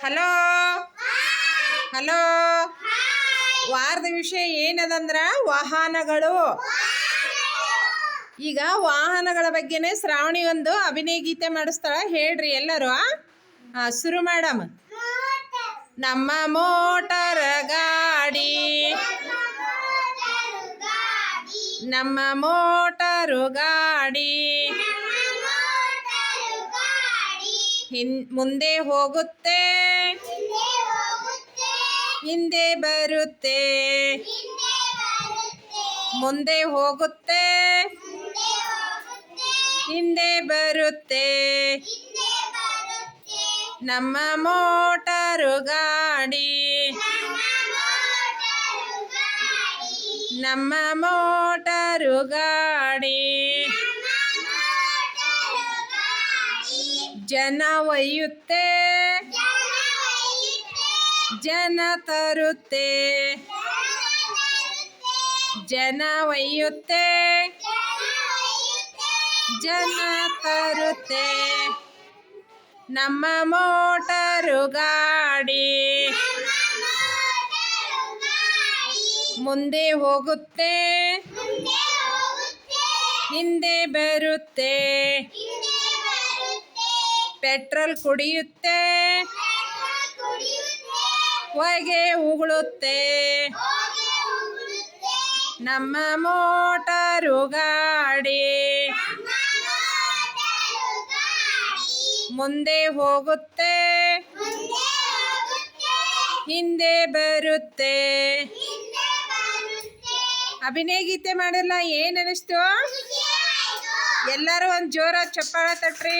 Hello hello ವಾರದ ವಿಷಯ ಏನದಂದ್ರ ವಾಹನಗಳು. ಈಗ ವಾಹನಗಳ ಬಗ್ಗೆನೇ ಶ್ರಾವಣಿ ಒಂದು ಅಭಿನಯ ಗೀತೆ ಮಾಡಿಸ್ತಾಳ, ಹೇಳ್ರಿ ಎಲ್ಲರೂ. ಶುರು ಮಾಡಮ್. ನಮ್ಮ ಮೋಟರ್ ಗಾಡಿ, ನಮ್ಮ ಮೋಟರು ಗಾಡಿ ಮುಂದೆ ಹೋಗುತ್ತೆ, ಹಿಂದೆ ಬರುತ್ತೆ, ಮುಂದೆ ಹೋಗುತ್ತೆ, ಹಿಂದೆ ಬರುತ್ತೆ. ನಮ್ಮ ಮೋಟರು ಗಾಡಿ, ನಮ್ಮ ಮೋಟರು ಗಾಡಿ ಜನ ಒಯ್ಯುತ್ತೆ, ಜನ ತರುತ್ತೆ, ಜನ ಒಯ್ಯುತ್ತೆ, ಜನ ತರುತ್ತೆ. ನಮ್ಮ ಮೋಟರು ಗಾಡಿ ಮುಂದೆ ಹೋಗುತ್ತೆ, ಹಿಂದೆ ಬರುತ್ತೆ, ಪೆಟ್ರೋಲ್ ಕುಡಿಯುತ್ತೆ, ಹೊಗೆ ಉಗುಳುತ್ತೆ. ನಮ್ಮ ಮೋಟರು ಗಾಡಿ ಮುಂದೆ ಹೋಗುತ್ತೆ, ಹಿಂದೆ ಬರುತ್ತೆ. ಅಭಿನಯ ಗೀತೆ ಮಾಡಿಲ್ಲ, ಏನ್ ಅನಿಸ್ತು? ಎಲ್ಲರೂ ಒಂದು ಜೋರಾಗಿ ಚಪ್ಪಾಳೆ ತಟ್ರಿ.